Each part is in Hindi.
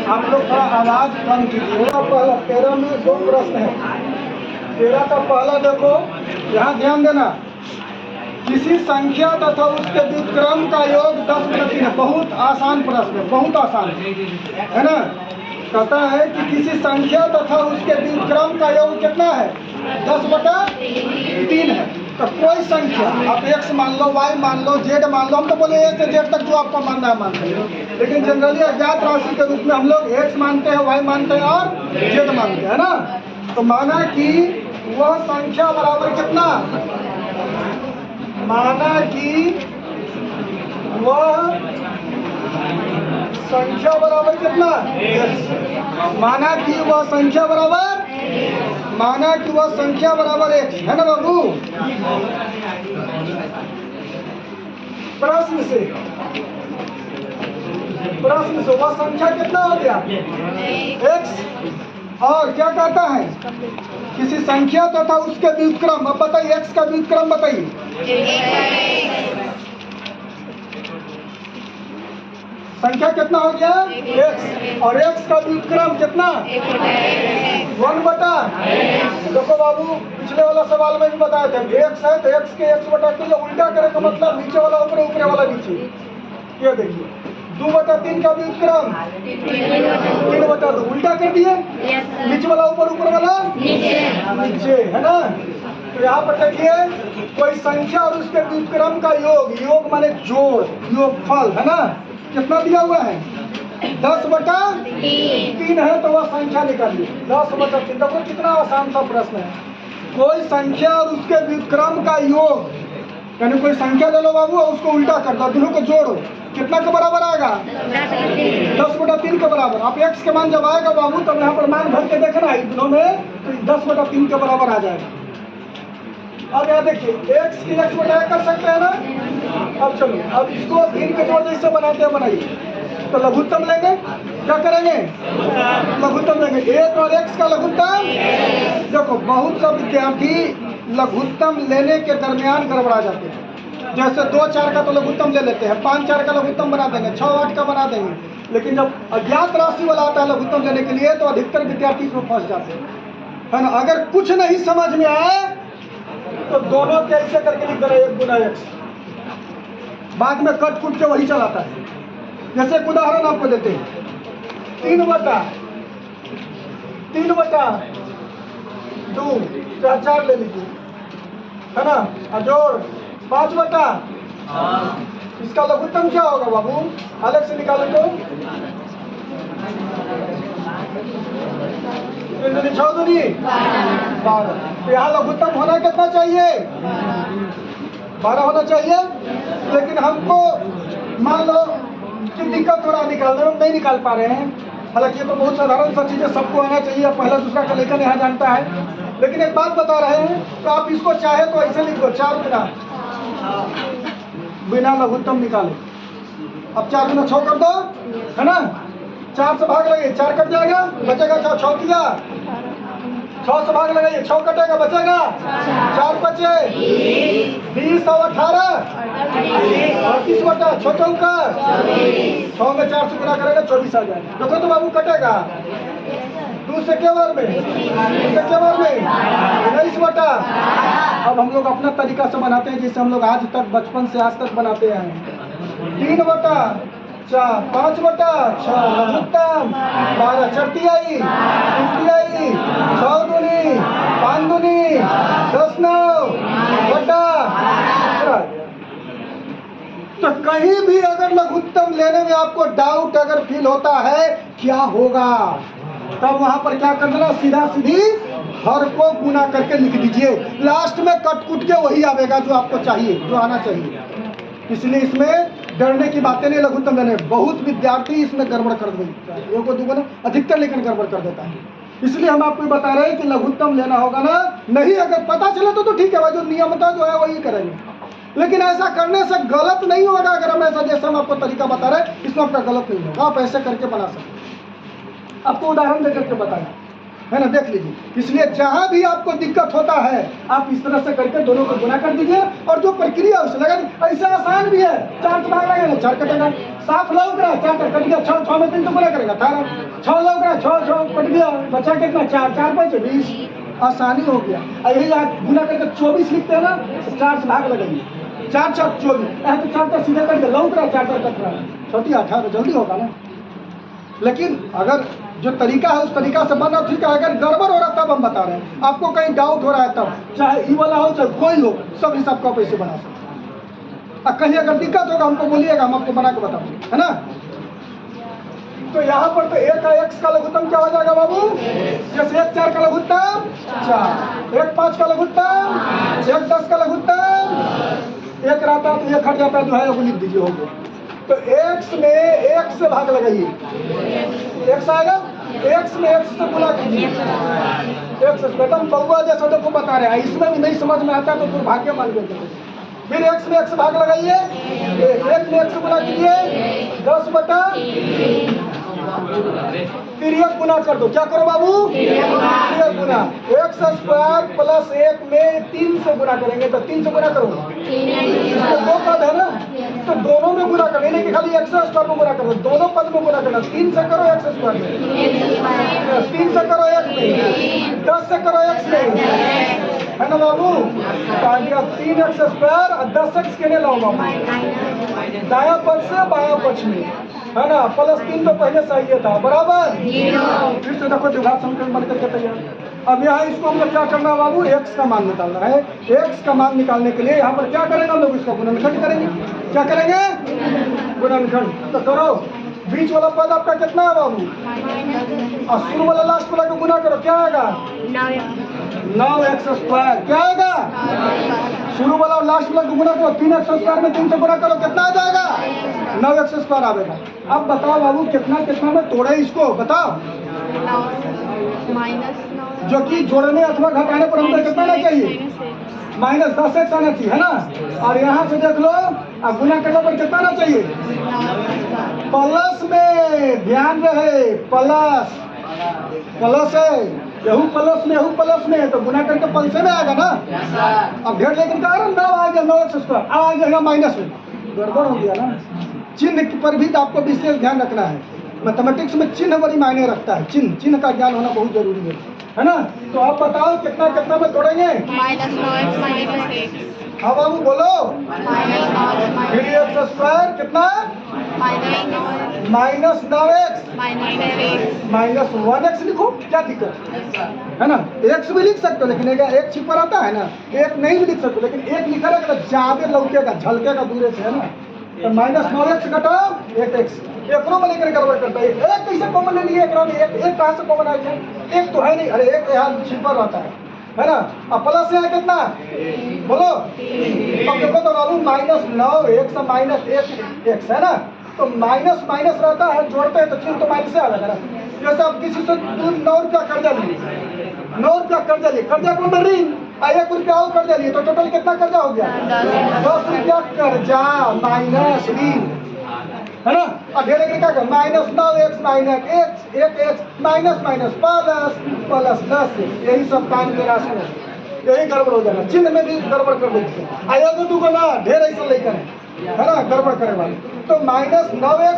आप लोग थोड़ा आवाज कम कीजिए। पहला 13 में 2 प्रश्न है। 13 का पहला देखो, यहाँ ध्यान देना। किसी संख्या तथा उसके व्युत्क्रम का योग 10/3 है। बहुत आसान प्रश्न है, बहुत आसान है ना। कहता है कि किसी संख्या तथा उसके व्युत्क्रम का योग कितना है? 10/3 है। तो कोई संख्या, आप x मान लो, y मान लो, z मान लो, हम तो बोले a से z तक जो आपको मानना है मान लो, लेकिन जनरली अज्ञात राशि के रूप में हम लोग x मानते हैं, y मानते हैं और z मानते हैं ना। तो माना कि वह संख्या बराबर कितना, माना कि वह संख्या बराबर कितना, माना कि वह संख्या बराबर, माना कि वह संख्या बराबर x है ना बाबू। प्रश्न से वह संख्या कितना हो गया, x। और क्या कहता है, किसी संख्या तथा उसके व्युत्क्रम। अब बताइए x का व्युत्क्रम बताइए। संख्या कितना हो गया, x। और x का व्युत्क्रम कितना, 1/। देखो बाबू, पिछले वाला सवाल में भी बताया था, x है तो x के x/3 उल्टा करे का मतलब नीचे वाला ऊपर, ऊपर वाला नीचे। ये देखिए 2/3 का व्युत्क्रम 3/2, उल्टा कर दिए, नीचे वाला ऊपर, ऊपर वाला नीचे, है ना। तो यहाँ पर देखिए, कोई संख्या और उसके व्युत्क्रम का योग, योग माने जोड़, योगफल, है ना। कितना दिया हुआ है, 10/3 है। तो वह संख्या निकालिए 10/3। देखो कितना आसान सा प्रश्न है। कोई संख्या और उसके व्युत्क्रम का योग, यानी कोई संख्या ले लो बाबू और उसको उल्टा कर दो, दोनों को जोड़ो, कितना के बराबर आएगा, 10/3 के बराबर। आप x के मान जब आएगा बाबू तब यहाँ पर मान भर के देखना है दोनों में, तो 10/3 के बराबर आ जाएगा। अब यहाँ देखिए, x की x/1 कर सकते हैं ना। अब चलो, अब इसको भिन्न के जोड़ जैसे बनाते हैं बनाइए। तो लघुत्तम लेंगे, क्या करेंगे, लघुत्तम लेंगे। 1 और x का लघुत्तम। देखो बहुत सब विद्यार्थी लघुत्तम लेने के दरमियान गड़बड़ा जाते हैं। जैसे 2 4 का तो लघुत्तम ले लेते हैं, 5 4 का लघुत्तम बना देंगे, 6 8 का बना देंगे। लेकिन जब अज्ञात राशि वाला आता है लघुत्तम लेने के लिए, तो अधिकतर विद्यार्थी इसमें फंस जाते हैं, है ना। अगर कुछ नहीं समझ में आए तो दोनों के ऐसे करके लिख देना 1 गुना x, बाद में कट कुट के वही चलाता है। जैसे एक उदाहरण आपको देते हैं, 3/2 4 ले लीजिए, है ना। और जोड़ 5/, इसका लघुत्तम क्या होगा बाबू, अलग से निकालो तो 3 6 दूनी 12। तो यहाँ लघुत्तम होना कितना चाहिए, 12 होना चाहिए। लेकिन हमको मान लो कि दिक्कत हो रहा है निकालने में, नहीं निकाल पा रहे हैं। हालांकि ये तो बहुत साधारण सा चीज़ है, सबको आना चाहिए, पहला दूसरा का लेखन यहाँ जानता है। लेकिन एक बात बता रहे हैं, तो आप इसको चाहे तो ऐसे लिख दो, 4 गुना, बिना लघुत्तम निकाले। अब 4 गुना 6 कर दो, है ना। 4 से भाग लगाइए, 4 कट जाएगा, बचेगा 6 किया, 6 से भाग लगाइए, 6 कटेगा, बचेगा 4 बचे 20 और 18 38/6 चौका 6 में 4 से गुना करेगा 24 आ जाएगा। देखो तो बाबू कटेगा 2 से के बार में 19/। अब हम लोग अपना तरीका से बनाते हैं, जैसे हम लोग आज तक बचपन से आज तक बनाते हैं। 3/4 5/6 लघुत्तम, 12 चरतियाई 6 दूनी 5 दूनी 10 9 बटा। तो कहीं भी अगर लघुत्तम लेने में आपको डाउट अगर फील होता है क्या होगा, तब वहां पर क्या कर देना, सीधा सीधी हर को गुना करके लिख दीजिए। लास्ट में कट कुट के वही आवेगा जो आपको चाहिए, जो आना चाहिए। इसलिए इसमें डरने की बातें नहीं, लघुत्तम लेने। बहुत विद्यार्थी इसमें गड़बड़ कर देता है, एक दो ना अधिकतर लेकिन गड़बड़ कर देता है। इसलिए हम आपको बता रहे हैं कि लघुत्तम लेना होगा ना, नहीं अगर पता चले तो ठीक है भाई, जो नियमता जो है वही करेंगे। लेकिन ऐसा करने से गलत नहीं होगा। अगर हम ऐसा जैसे हम आपको तरीका बता रहे हैं, इसमें आपका गलत नहीं होगा, आप ऐसे करके बना सकते। आपको उदाहरण देकर के बताएं, है ना, देख लीजिए। इसलिए जहाँ भी आपको दिक्कत होता है आप इस तरह से करके दोनों को गुना कर दीजिए, और जो प्रक्रिया उसे लगा दीजिए। ऐसा आसान भी है, 4 से भाग लगेगा 4 कटेगा, 7 लौक रहा है 4 कट गया, 6 में 3 से गुना करेगा 18, 6 लौक रहा है 6 कट गया, बचा कितना 4 4 5 20, आसानी हो गया। यही आप गुना करके 24 लिखते हैं ना, तो 4 से भाग लगाइए, 4 4 24, तो 4 4 सीधे करके लौक रहा है 4 4 कट रहा है, 6 18, जल्दी होगा ना। लेकिन अगर जो तरीका है उस तरीका से बनना ठीक है, अगर गड़बड़ हो रहा है तब हम बता रहे हैं, आपको कहीं डाउट हो रहा है तब, चाहे ई वाला हो चाहे कोई हो, सब हिसाब का पैसे बना सकते हैं। और कहीं अगर दिक्कत होगा हमको बोलिएगा, हम आपको बना के बताएंगे, है ना। तो यहाँ पर तो 1 का x का लघुत्तम क्या हो जाएगा बाबू, जैसे 1 4 का लघुत्तम 4, 1 5 का लघुत्तम, 1 10 का लघुत्तम, 1 रहता है तो 1 हट जाता है, जो है वो लिख दीजिए, हो गया। तो x में 1 से भाग लगाइए, x आएगा, x में 1 से गुना कीजिए, x से एकदम बउआ जैसा देखो बता रहे हैं, इसमें भी नहीं समझ में आता तो फिर भाग्य मान के चलो। फिर x में 1 से भाग लगाइए, 1 में 1 से गुना कीजिए, 10 बटा, फिर 1 गुना कर दो, क्या करो बाबू, 1 गुना, x स्क्वायर प्लस 1 में 3 से गुना करेंगे, तो 3 से गुना करो, इसमें 2 पद है ना, तो दोनों में गुना करो, नहीं कि खाली x स्क्वायर में गुना करो, दोनों पद में गुना करना। 3 से करो x स्क्वायर में, 3 से करो 1 में, 10 से करो x में, है ना बाबू। तो आ गया 3x स्क्वायर और 10x के लिए लाओ बाबू, दाया पक्ष से बाया पक्ष में, है ना, प्लस 3 तो पहले सही था, बराबर। फिर से देखो द्विघात समीकरण बन करके तैयार। अब यहाँ इसको हम लोग क्या करना है बाबू, x का मान निकालना है। x का मान निकालने के लिए यहाँ पर क्या करेंगे हम लोग, इसका गुणनखंड करेंगे। क्या करेंगे, गुणनखंड। तो करो, बीच वाला पद आपका कितना है बाबू, और शुरू वाला लास्ट वाला को गुना करो, क्या आएगा 9x स्क्वायर, क्या आएगा, शुरू वाला और लास्ट वाला को गुना करो, 3x स्क्वायर में 3 से गुना करो, कितना आ जाएगा 9x स्क्वायर आएगा। अब बताओ बाबू कितना कितना में तोड़े इसको, बताओ। जो कि जोड़ने अथवा घटाने पर हमको कितना आना चाहिए, -10x आना चाहिए, है ना। और यहाँ से देख लो, अब गुना करने पर कितना आना चाहिए, प्लस में, ध्यान रहे प्लस, प्लस है, यहू प्लस में, तो गुना करके पलसे में आएगा ना। अब ढेर लेकिन क्या 9 आ गया, 9x स्क्वायर, अब आ गया माइनस में, गड़बड़ हो गया ना। चिन्ह पर भी आपको विशेष ध्यान रखना है, मैथमेटिक्स में चिन्ह बड़ी मायने रखता है, चिन्ह का ज्ञान होना बहुत जरूरी है ना। तो आप बताओ कितना कितना में तोड़ेंगे, हाँ बाबू बोलो, फिर x स्क्वायर कितना, -9x, -1x लिखो, क्या दिक्कत है ना। x भी लिख सकते हो, लेकिन एक छिपा रहता है ना, एक नहीं भी लिख सकते, लेकिन एक लिखा रहेगा तो ज्यादा लौकेगा, झलकेगा दूर से, है ना। तो -9x घटाओ 1x, एकरो में लेकर गड़बड़ करता है, एक कैसे कॉमन ले लिए, एक कहाँ से कॉमन आएगा, एक तो है नहीं, अरे एक यहाँ छिपा रहता है ना। अब प्लस है कितना बोलो, अब देखो तो बाबू -9x से -1x है ना, तो माइनस माइनस रहता है, जोड़ते हैं तो चिन्ह तो माइनस से आ जाएगा ना। जैसे आप किसी से 9 रुपया कर्जा लिए, 9 रुपया कर्जा लिए, कर्जा को अंदर ऋण, 1 रुपया और कर्जा लिए, तो टोटल कितना कर्जा हो गया, 10 रुपया कर्जा माइनस ऋण, है ना। और ढेर क्या कर, -9x माइनस माइनस प्लस 10, यही सब काम के राशि है, यही गड़बड़ हो जाएगा। चिन्ह में भी गड़बड़ कर देते हैं, एगो दूगो ना, ढेर ऐसा लेकर है ना, गड़बड़ करे वाले। तो -9x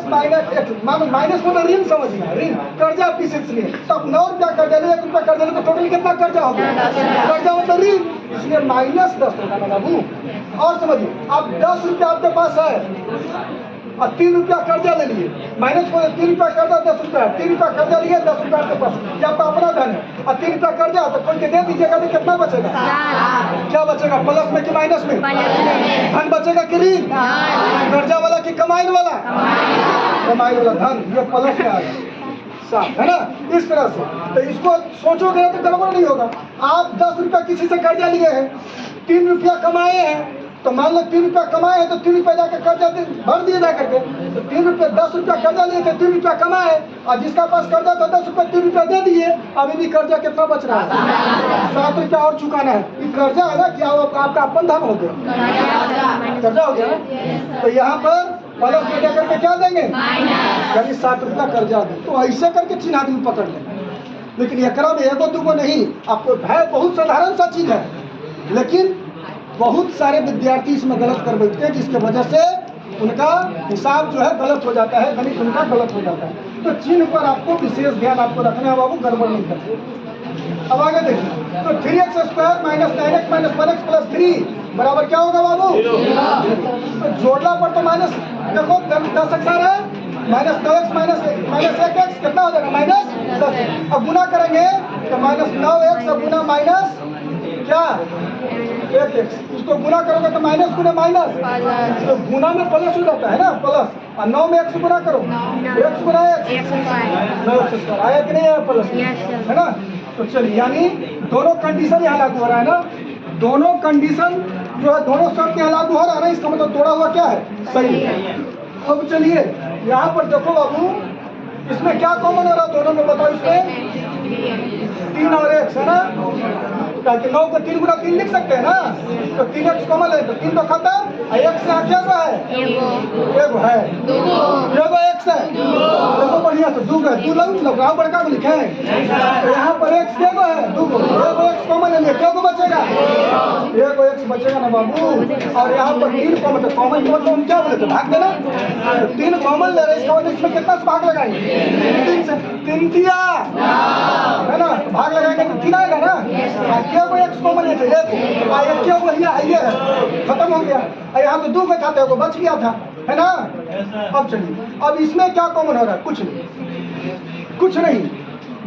माइनस को तो ऋण समझना, ऋण कर्जा पीछे लिए, तब 9 रुपया कर्जा लिए, 1 रुपया कर्जा लिए, तो टोटल कितना कर्जा हो गया, कर्जा मतलब ऋण, इसलिए -10 होगा ना बाबू। और समझिए, अब 10 रुपया आपके पास है और 3 रुपया कर्जा ले लिए, माइनस को 3 रुपया कर्जा 10 रुपया, 3 रुपया कर्जा लिए 10 रुपया आपके पास, क्या आपका अपना धन है, और 3 रुपया कर्जा तो कोई के दे दीजिएगा तो कितना बचेगा, क्या बचेगा, प्लस में कि माइनस में, धन बचेगा कि ऋण, कर्जा वाला कि कमाई वाला, कमाई वाला धन, ये प्लस में आ गया, साफ है ना। इस तरह से तो इसको सोचोगे तो गड़बड़ नहीं होगा। आप 10 रुपया किसी से कर्जा लिए हैं, 3 रुपया कमाए हैं, तो मान लो 3 रुपया कमाए हैं तो 3 रुपया जाकर कर्जा भर दिए जा करके, तो 3 रुपया 10 रुपया कर्जा लिए थे, 3 रुपया कमाए, और जिसका पास कर्जा था 10 रुपया 3 रुपया दे दिए, अभी भी कर्जा कितना बच रहा है, 7 रुपया और चुकाना है। ये कर्जा है ना, क्या आपका अपन धन हो गया, कर्जा हो गया ना। तो यहाँ पर प्लस में जाकर के क्या देंगे, यानी 7 रुपया कर्जा दे, तो ऐसे करके चिन्ह आदमी पकड़ लेंगे। लेकिन एकरा में एगो दूगो नहीं, आपको है बहुत साधारण सा चीज है, लेकिन बहुत सारे विद्यार्थी इसमें गलत कर बैठते हैं, जिसके वजह से उनका हिसाब जो है गलत हो जाता है, गणित उनका गलत हो जाता है। तो चिन्ह पर आपको विशेष ध्यान आपको रखना है बाबू, गड़बड़ नहीं करते। अब आगे देखिए, तो 3x² minus 9x minus 1x plus 3 बराबर क्या होगा बाबू? तो जोड़ना पर तो माइनस, देखो 10 अक्षर है, माइनस 9x माइनस 1x कितना हो जाएगा? -10। अब गुना करेंगे तो -9x गुना माइनस क्या 1x, इसको गुना करोगे तो माइनस गुना माइनस, तो गुना में प्लस हो जाता है ना, प्लस, और 9 में x गुना करो, x गुना x 9x² आया कि नहीं आया प्लस, है ना? तो चलिए, यानी दोनों कंडीशन यहाँ लागू हो रहा है ना, दोनों कंडीशन जो है दोनों शर्त यहाँ लागू हो रहा है ना, इसका मतलब तोड़ा हुआ क्या है? सही है। अब चलिए यहाँ पर देखो बाबू, इसमें क्या कॉमन हो रहा है दोनों में, बताओ? इसमें 3 और x है ना, ताकि 9 को 3 गुना 3 लिख सकते हैं ना, तो 3x कॉमन है तो 3 तो खत्म, x से आगे क्या है? एगो है, एगो x है, देखो बढ़िया से दूगो है, दू लगाओ बड़का को लिखे, तो यहाँ पर x केगो है? दूगो, एगो x कॉमन है, केगो बचेगा? एगो x बचेगा ना बाबू। और यहाँ पर 3 कॉमन, तो कॉमन को हम क्या बोले थे? भाग देना, 3 कॉमन ले रहे, इसका मतलब इसमें कितना से भाग लगाएंगे? 3 से, 3 दिया है ना, भाग लगाएंगे तो 3 आएगा ना, क्या कोई x कॉमन है, क्या बढ़िया है, ये है, खत्म हो गया। यहाँ तो 2 बचा था, बच गया था, है ना? अब चलिए, अब इसमें क्या कॉमन हो रहा है? कुछ नहीं, कुछ नहीं,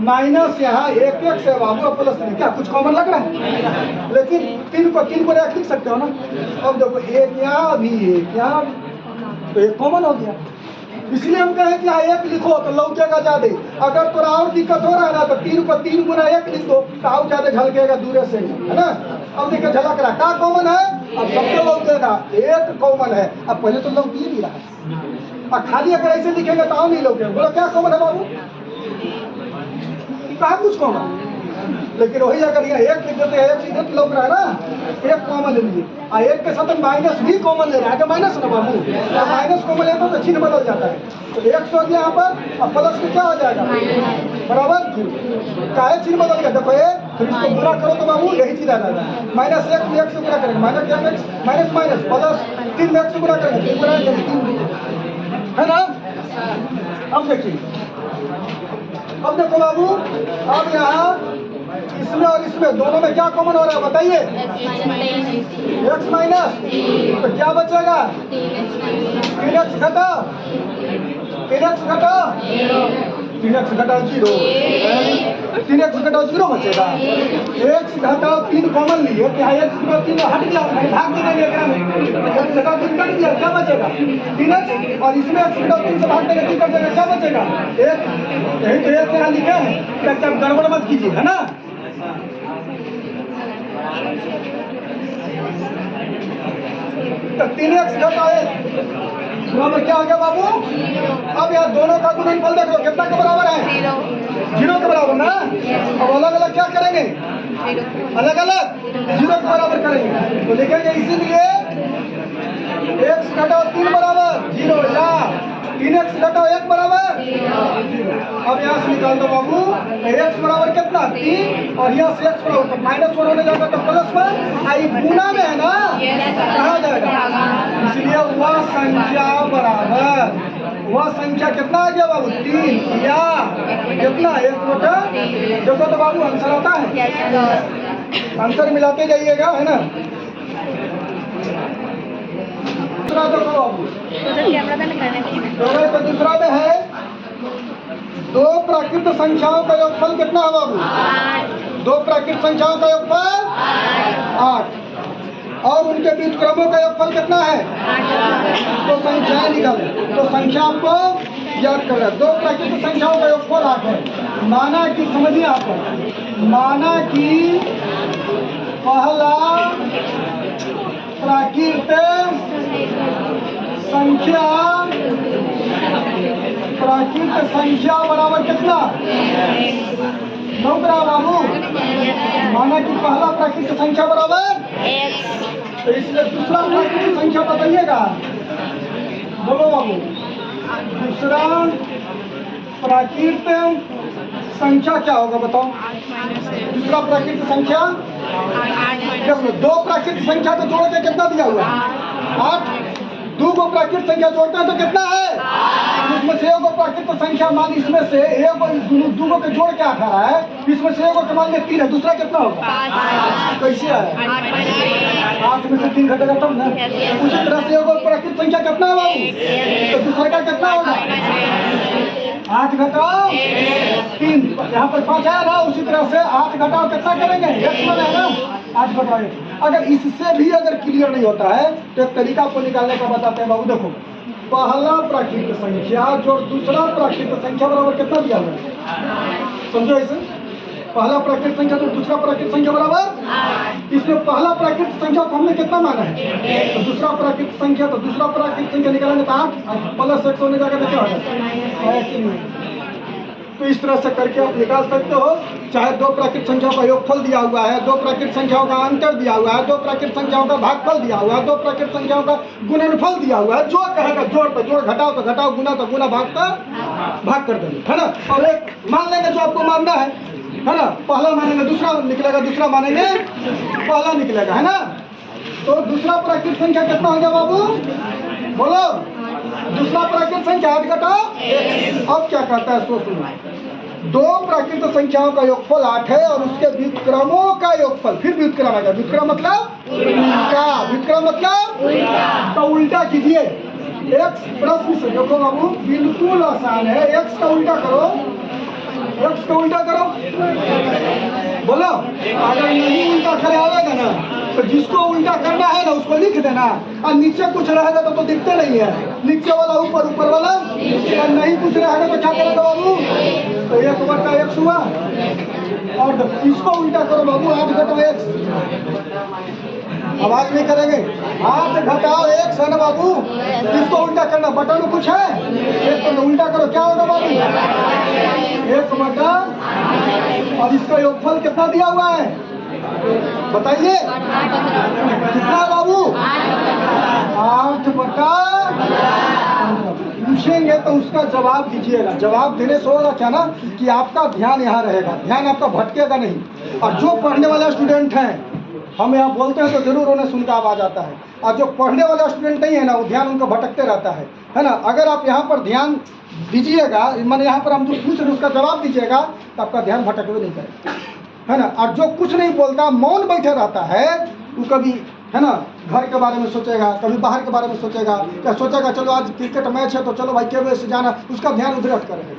माइनस यहाँ 1x है बाबू, प्लस 3, क्या कुछ कॉमन लग रहा है? लेकिन 3 को 3 को लिख सकते हो ना। अब देखो 1 यहाँ भी 1 यहाँ, तो 1 कॉमन हो गया, इसलिए हम कहें कि 1 लिखो तो लौकेगा ज्यादा। अगर थोड़ा और दिक्कत हो रहा है ना, तो 3 को 3 गुना 1 लिख दो तो और ज्यादा झलकेगा दूर से, है ना? अब देखिए झलक रहा, क्या कॉमन है? अब सबको लौकेगा, 1 कॉमन है, अब पहले तो लौक ही नहीं रहा, और खाली अगर ऐसे लिखेंगे तो और नहीं लौकेगा। बोलो क्या कॉमन है बाबू? कहा कुछ कॉमन, लेकिन वही अगर यहाँ 1 लिख देते हैं, 1 लिख देते लौक रहा है ना, 1 कॉमन ले लीजिए, और 1 के साथ माइनस भी कॉमन ले रहा है, माइनस ना बाबू, माइनस कॉमन लेते तो चिन्ह बदल जाता है, तो 1 हो गया यहाँ पर, और प्लस में क्या हो जाएगा? बराबर, चाहे चिन्ह बदल गया, देखो ये, फिर इसको गुना करो तो बाबू यही चीज आ जाएगा, -1 में 1 से गुना करेंगे, -1x माइनस माइनस प्लस 3 में 1 से गुना करेंगे, 3 गुना 3, है ना? अब देखिए, अब देखो बाबू, अब यहाँ इसमें और इसमें दोनों में क्या कॉमन हो रहा है बताइए? x माइनस, तो क्या बचेगा? 3x घटाओ, 3x घटाओ 3x घटाओ 0, 3x घटाओ 0 बचेगा, x घटाओ 3 कॉमन लिए, क्या x घटाओ 3 हट गया, भाग देंगे, x घटाओ 3 कट गया, क्या बचेगा? 3x, और इसमें x घटाओ 3 से भाग देंगे 3 कट जाएगा, क्या बचेगा? 1, यही तो 1 यहाँ लिखे हैं, क्या गड़बड़ मत कीजिए, है ना? तो 3x घटाओ 1 बराबर क्या हो गया बाबू? अब यहाँ दोनों का गुणनफल देख लो, कितना के बराबर है? 0 के बराबर ना। अब अलग अलग क्या करेंगे? अलग अलग 0 के बराबर करेंगे, तो लिखेंगे इसीलिए x घटाओ 3 बराबर 0, या 3x घटाओ 1 बराबर 0। अब यहाँ से निकाल दो बाबू, x बराबर कितना? 3, और यहाँ से x बराबर, तो -1 होने जाएगा तो +1, आई गुना में है ना, कहा जाएगा, इसलिए वह संख्या बराबर, वह संख्या कितना आ गया बाबू? 3, या कितना? 1 बटा, देखो तो बाबू आंसर आता है, आंसर मिलाते जाइएगा, है ना? दूसरा देखो बाबू, तो दूसरा में है 2 प्राकृत संख्याओं का योगफल कितना है बाबू? 2 प्राकृत संख्याओं का योगफल 8, और उनके बीच क्रमों का योगफल कितना है? तो संख्याएं निकालें, तो संख्या आपको याद करना है। 2 प्राकृत संख्याओं का योगफल 8 है। माना कि, समझिए आप, माना कि पहला प्राकृत संख्या बराबर कितना? 9 बराबर बाबू। माना कि पहला प्राकृत संख्या बराबर 1, तो इसलिए दूसरा प्राकृत संख्या बताइएगा, बोलो बाबू। दूसरा प्राकृत संख्या क्या होगा बताओ? दूसरा प्राकृतिक संख्या, देखो 2 प्राकृतिक संख्या को जोड़ के कितना दिया हुआ है? 8। 2 को प्राकृतिक संख्या जोड़ते हैं तो कितना है? इसमें से 1 को प्राकृतिक संख्या मान, इसमें से 1 को 2 को जोड़ के 8 आ रहा है, इसमें से 1 को मान लिया 3 है, दूसरा कितना होगा? कैसे आया? 8 में से 3 घटेगा तब ना। उसी तरह से 1 को प्राकृतिक संख्या कितना है बाबू? तो दूसरे का कितना होगा? 8 घटाओ 3, यहाँ पर 5 आया ना, उसी तरह से 8 घटाओ कितना करेंगे? x में है ना, 8 घटाओ। अगर इससे भी अगर क्लियर नहीं होता है तो एक तरीका को निकालने का बताते हैं बाबू। देखो, पहला प्राकृतिक संख्या जो दूसरा प्राकृतिक संख्या बराबर कितना दिया हुआ है? समझो ऐसे, पहला प्राकृतिक संख्या तो दूसरा प्राकृतिक संख्या बराबर, इसमें पहला प्राकृतिक संख्या को हमने कितना माना है? तो दूसरा प्राकृतिक संख्या, तो दूसरा प्राकृतिक संख्या निकालेंगे तो 8 प्लस 1 होने जाकर क्या होगा? तो इस तरह से करके आप निकाल सकते हो। चाहे 2 प्राकृतिक संख्याओं का योगफल दिया हुआ है, 2 प्राकृतिक संख्याओं का अंतर दिया हुआ है, 2 प्राकृतिक संख्याओं का भागफल दिया हुआ है, 2 प्राकृतिक संख्याओं का गुणनफल दिया हुआ है, जो कहेगा जोड़ तो जोड़, घटाओ तो घटाओ, गुना तो गुना, भाग कर देंगे, है ना। और एक मान लेंगे जो आपको मानना है ना। पहला मानेंगे दूसरा निकलेगा, दूसरा मानेंगे पहला निकलेगा, है ना। तो दूसरा प्राकृतिक संख्या कितना हो गया बाबू? बोलो, दूसरा प्राकृतिक संख्या 8 घटाओ 1। अब क्या कहता है सो सुनो, 2 प्राकृतिक संख्याओं का योगफल 8 है और उसके व्युत्क्रमों का योगफल, फिर व्युत्क्रम आ गया। व्युत्क्रम मतलब उल्टा, व्युत्क्रम मतलब उल्टा। तो उल्टा कीजिए, x प्रश्न से देखो बाबू, बिल्कुल आसान है। x का उल्टा करो, x का उल्टा करो, बोलो। अगर नहीं उल्टा करे आएगा ना, तो जिसको उल्टा करना है ना उसको लिख देना, और नीचे कुछ रहेगा तो दिखते नहीं है, नीचे वाला ऊपर, ऊपर वाला और नहीं कुछ रहेगा तो क्या करेगा बाबू? तो 1/x हुआ। और इसको उल्टा करो बाबू, 8 घटाओ 1। आवाज नहीं करेंगे, 8 घटाओ 1 है ना बाबू। इसको उल्टा करना, बटन में कुछ है, एक तो उल्टा करो, क्या होगा बाबू? 1 बटा, और इसका योगफल कितना दिया हुआ है बताइए? कितना बाबू? 8 बटा। पूछेंगे तो उसका जवाब दीजिएगा। जवाब देने से होगा क्या ना कि आपका ध्यान यहाँ रहेगा, ध्यान आपका भटकेगा नहीं। और जो पढ़ने वाले स्टूडेंट हैं, हम यहाँ बोलते हैं तो जरूर उन्हें सुनकर आवाज आता है, और जो पढ़ने वाले स्टूडेंट नहीं है ना, वो ध्यान उनका भटकते रहता है ना। अगर आप यहाँ पर ध्यान दीजिएगा, मैंने यहाँ पर हम जो पूछ रहे उसका जवाब दीजिएगा, तो आपका ध्यान भटकवे नहीं करेगा, है ना। और जो कुछ नहीं बोलता, मौन बैठे रहता है, वो कभी, है ना, घर के बारे में सोचेगा, कभी बाहर के बारे में सोचेगा, क्या सोचेगा चलो आज क्रिकेट मैच है तो चलो भाई के से जाना, उसका ध्यान उधर हट करेगा।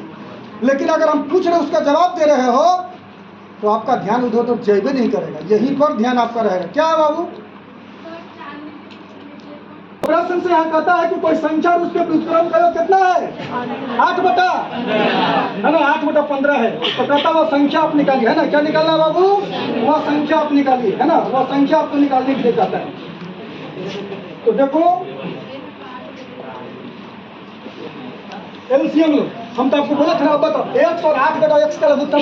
लेकिन अगर हम पूछ रहे उसका जवाब दे रहे हो तो आपका ध्यान उधर तो जाइए नहीं करेगा, यहीं पर ध्यान आपका रहेगा। क्या है बाबू? प्रश्न से यहाँ कहता है कि कोई संख्या और उसके व्युत्क्रम का योग कितना है? 8 बटा, है ना, 8 बटा 15 है। तो कहता वह संख्या आप निकालिए, है ना। क्या निकालना है बाबू? वह संख्या आप निकालिए, है ना, वह संख्या आपको निकालने के लिए कहता है। तो देखो एलसीएम लो, हम तो आपको बोला था ना, बताओ 1 और 8 घटाओ x का लघुत्तम।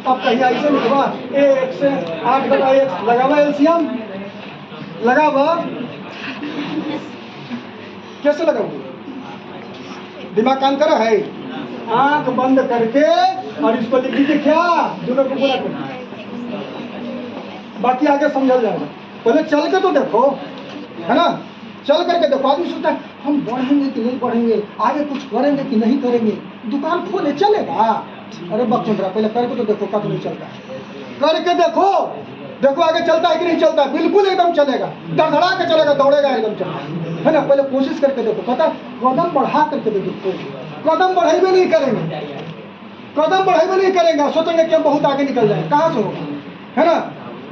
अब कहीं ऐसे लिखवा 1 से 8 घटाओ x, लगावा एलसीएम, लगावा, कैसे लगाओगे? दिमाग काम कर रहा है? आंख बंद करके और इसको लिख दीजिए, क्या दोनों को बोला कर, बाकी आगे समझल जाएगा। पहले चल के तो देखो, है ना, चल करके देखो। आदमी सोचता है हम बढ़ेंगे कि नहीं बढ़ेंगे, आगे कुछ करेंगे कि नहीं करेंगे, दुकान खोले चलेगा। अरे बकचोदरा, पहले करके तो देखो, कब नहीं चलता है, करके देखो, देखो आगे चलता है कि नहीं चलता है। बिल्कुल एकदम चलेगा, धड़धड़ा के चलेगा, दौड़ेगा एकदम चलेगा, है ना। पहले कोशिश करके देखो, पता कदम बढ़ा करके देखो, कदम बढ़ाई नहीं करेंगे, कदम बढ़ाई नहीं करेंगे, सोचेंगे कि हम बहुत आगे निकल जाए, कहाँ से होगा, है ना।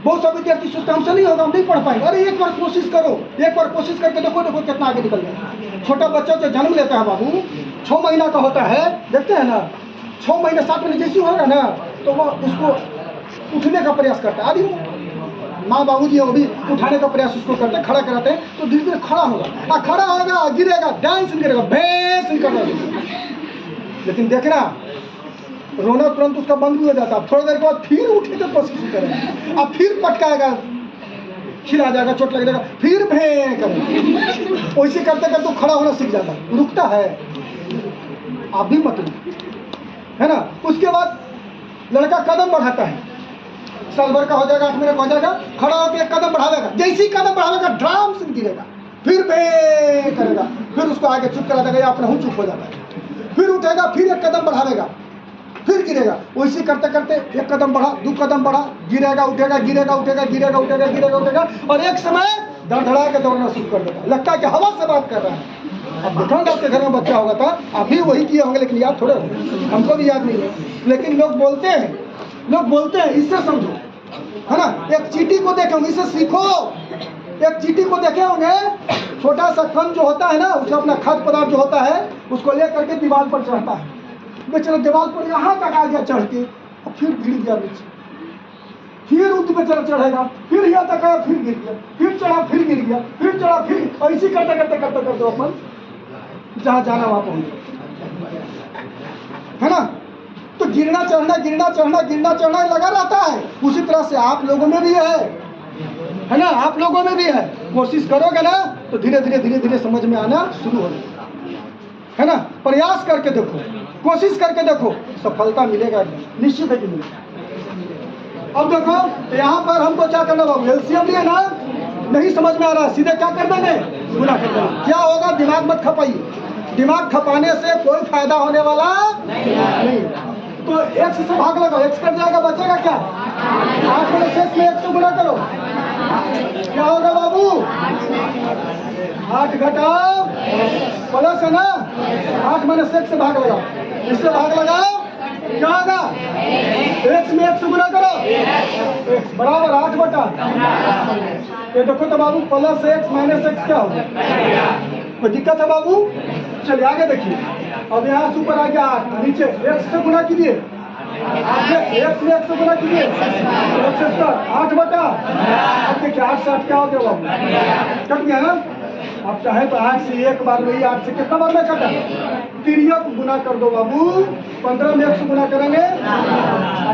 बहुत सब विद्यार्थी सोचते हमसे नहीं होगा, हम नहीं पढ़ पाएंगे। अरे एक बार कोशिश करो, एक बार कोशिश करके देखो, देखो कितना आगे निकल जाए। छोटा बच्चा जो जन्म लेता है बाबू, 6 महीना का होता है, देखते हैं ना, 6 महीने 7 महीने जैसी होगा ना, तो वह उसको उठने का प्रयास करता है। आदि माँ बाबूजी वो भी उठाने का प्रयास उसको करते हैं, खड़ा कराते हैं, तो धीरे धीरे खड़ा होगा, और खड़ा होगा, गिरेगा, डांस गिरेगा, भैंस निकलना। लेकिन देखना, रोना तुरंत उसका बंद भी हो जाता है। थोड़ी देर के बाद फिर उठने की कोशिश करेगा, अब फिर पटकाएगा, खिला जाएगा, चोट लग जाएगा, फिर भे करेगा। वैसे करते करते खड़ा होना सीख जाता है, रुकता है। आप भी मतलब, है ना। उसके बाद लड़का कदम बढ़ाता है, साल भर का हो जाएगा, 8 महीने का हो जाएगा, खड़ा होकर एक कदम बढ़ावेगा, जैसे ही कदम बढ़ावेगा ड्राम से गिरेगा, फिर बे करेगा, फिर उसको आगे चुप करा देगा या अपना हूँ चुप हो जाता है, फिर उठेगा, फिर एक कदम बढ़ावेगा, फिर गिरेगा। वैसे करते करते एक कदम बढ़ा, 2 कदम बढ़ा, गिरेगा उठेगा, गिरेगा उठेगा, गिरेगा उठेगा, गिरेगा उठेगा, और एक समय धड़धड़ा के दौड़ना शुरू कर देगा, लगता है कि हवा से बात कर रहा है। अब देखोगे आपके घर में बच्चा होगा तो आप भी वही किए होंगे, लेकिन याद थोड़े होंगे, हमको भी याद नहीं है, लेकिन लोग बोलते हैं, इससे समझो, है ना। एक चींटी को देखे होंगे, इससे सीखो। एक चींटी को देखे होंगे, छोटा सा कण जो होता है ना, उसका अपना खाद्य पदार्थ जो होता है, उसको ले करके दीवार पर चढ़ता है, बेचारा दीवार पर यहाँ तक आ गया चढ़ के, और फिर गिर गया नीचे, फिर उस बेचारा चढ़ेगा, फिर यहाँ तक आया, फिर गिर गया, फिर चढ़ा, फिर गिर गया, फिर चढ़ा, फिर, और इसी करते करते करते करते अपन जहाँ जाना वहाँ पहुँच गया, है ना। तो गिरना चढ़ना, गिरना चढ़ना, गिरना चढ़ना लगा रहता है। उसी तरह से आप लोगों में भी है ना, आप लोगों में भी है। कोशिश करोगे ना तो धीरे धीरे धीरे धीरे समझ में आना शुरू हो जाएगा, है ना। प्रयास करके देखो, कोशिश करके देखो, सफलता मिलेगा, निश्चित है कि मिलेगा। अब देखो यहाँ पर हमको क्या करना होगा, एलसीएम लिया ना, नहीं समझ में आ रहा, सीधे क्या कर देंगे, गुना कर देंगे। क्या होगा, दिमाग मत खपाइए, दिमाग खपाने से कोई फायदा होने वाला नहीं। तो एक्स से भाग लगाओ, एक्स कट जाएगा, बचेगा क्या, 8 में 6 में 1 से गुना करो, क्या होगा बाबू, 8 घटाओ प्लस है ना, 8 में 6 से भाग लगाओ, इससे भाग लगाओ, क्या होगा, x में 1 से गुना करो, x बराबर 8 बटा, ये देखो तो बाबू प्लस x माइनस x क्या होगा, कोई दिक्कत है बाबू। चलिए आगे देखिए, अब यहाँ से ऊपर आ गया 8, नीचे x से गुना कीजिए, x में 1 से गुना कीजिए, 8 बटा, अब देखिए 8 से 8 क्या हो गया बाबू, कट गया ना। अब चाहे तो 8 से एक बार में ही, 8 से कितना बार में कटा, तिर्यक गुना कर दो बाबू, 15 में 1 से गुना करेंगे,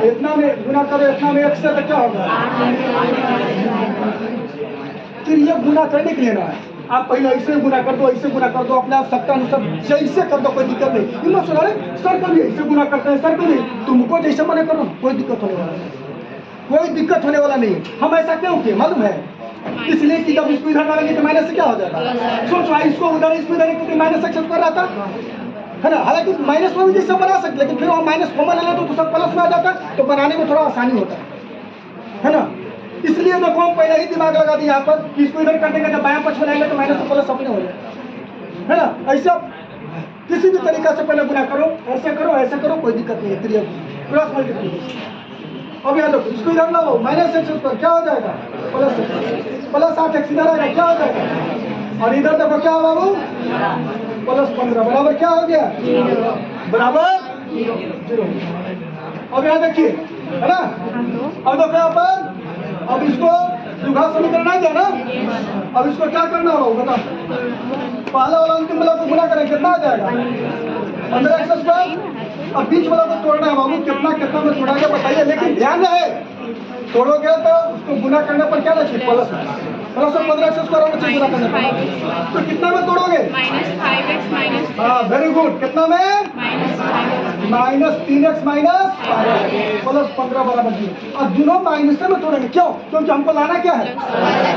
इतना में गुना करो, इतना में 1 से तो क्या होगा, तिर्यक गुना करने के लिए ना आप पहले ऐसे गुना कर दो, ऐसे गुना कर दो, अपने आप सकता अनुसार जैसे कर दो, कोई दिक्कत नहीं। हिम्मत से सर करिए, ऐसे गुना करते हैं, सर करिए, तुमको जैसे मने करो, कोई दिक्कत होने वाला नहीं, कोई दिक्कत होने वाला नहीं। हम ऐसा क्यों किए मालूम है, इसलिए कि जब इसको इधर डालेंगे तो माइनस से क्या हो जाएगा, सोचो इसको उधर, इसको इधर, क्योंकि माइनस एक्सेस कर रहा था, है ना। हालांकि माइनस में भी जैसे बना सकते, लेकिन फिर हम माइनस कॉमन ले लो तो सब प्लस में आ जाता, तो बनाने में थोड़ा आसानी होता है ना। इसलिए देखो हम पहले ही दिमाग लगा दिया यहाँ पर, इसको इधर कर देंगे, जब बायां पक्ष में लाएंगे तो माइनस से प्लस अपने हो जाए, है ना। ऐसा किसी भी तरीका से पहले गुना करो, ऐसे करो, कोई दिक्कत नहीं है, क्लियर क्रॉस मल्टीप्लिकेशन। अब यहाँ देखो, इसको इधर लाओ, माइनस एक्स पर क्या हो जाएगा, प्लस 8 एक्स इधर आएगा, क्या हो जाएगा, और इधर देखो क्या हो बाबू, प्लस 15 बराबर क्या हो गया, बराबर 0। अब यहाँ देखिए, है ना। अब देखो यहाँ पर, अब इसको द्विघात समीकरण आ गया ना, अब इसको क्या करना होगा बताओ, पहला वाला अंतिम वाला को गुना करें, कितना आ जाएगा, 15x²। अब बीच वाला को तोड़ना है बाबू, कितना कितना में तोड़ा गया बताइए, लेकिन ध्यान रहे तोड़ोगे तो उसको गुना करने पर क्या चाहिए, प्लस और 15x² होना चाहिए गुना करने पर, तो कितना में तोड़ोगे, -5x। हाँ वेरी गुड, कितना में, -3x प्लस 15 बराबर 0। और दोनों माइनस में तोड़ेंगे, क्यों, क्योंकि हमको लाना क्या है,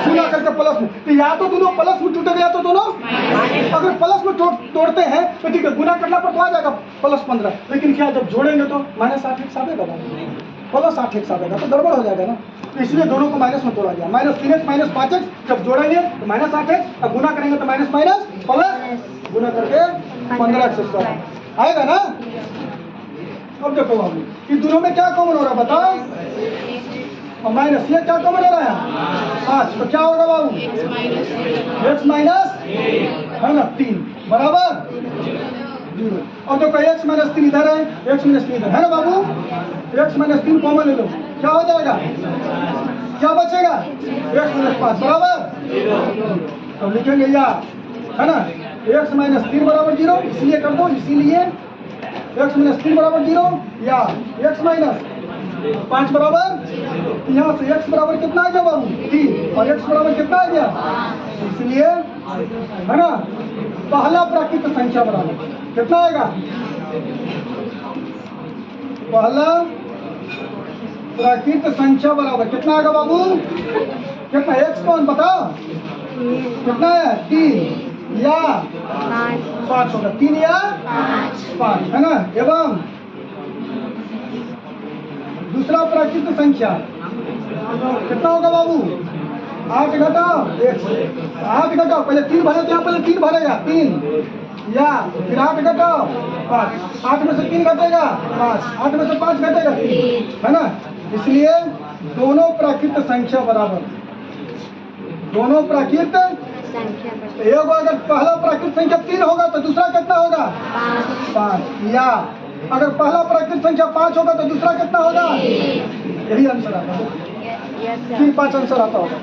गुना करके प्लस में, तो या तो दोनों प्लस में टूटेगा या तो दोनों, अगर प्लस में तोड़ते हैं तो ठीक है, गुना करना पर तो आ जाएगा प्लस 15, लेकिन क्या जब जोड़ेंगे तो -8x आएगा, प्लस 8x आएगा, तो गड़बड़ हो जाएगा ना। तो इसलिए दोनों को माइनस में तोड़ा गया, -3x -5x, जब जोड़ेंगे तो -8x, अब गुना करेंगे तो माइनस प्लस गुना करके 15x² आएगा ना। अब देखो बाबू, इन दोनों में क्या कॉमन हो रहा है बताओ, और माइनस ये क्या कॉमन हो रहा है 5, तो क्या होगा बाबू, x माइनस है ना 3 बराबर 0। और देखो x माइनस 3 इधर है, x माइनस 3 इधर है ना बाबू, x माइनस 3 कॉमन ले लो, क्या हो जाएगा, क्या बचेगा, x माइनस 5 बराबर, तो लिखेंगे या, है ना, x माइनस 3 बराबर 0, इसलिए कर दो, इसीलिए x माइनस 3 बराबर 0, या x माइनस 5 बराबर, यहाँ से x बराबर कितना आ गया बाबू 3, और x बराबर कितना आ गया, इसलिए है ना पहला प्राकृत संख्या बराबर कितना आएगा, पहला प्राकृत संख्या बराबर कितना आएगा बाबू? कितना एक्स कौन बताओ कितना है? 3 या 5 होगा। 3 या 5 है ना। एवं दूसरा प्राकृत संख्या कितना होगा बाबू? 8 घटाओ 1 से 8 घटाओ, पहले 3 भरे तो यहाँ पहले 3 भरेगा 3 या फिर 8 घटाओ 5, 8 में से 3 घटेगा 5, 8 में से 5 घटेगा 3 है ना। इसलिए दोनों प्राकृत संख्या बराबर, दोनों प्राकृत एक अगर पहला प्राकृत संख्या 3 होगा तो दूसरा कितना होगा? 5 या अगर पहला प्राकृत संख्या 5 होगा तो दूसरा कितना होगा? यही आंसर आता है। 3 5 आंसर आता होगा।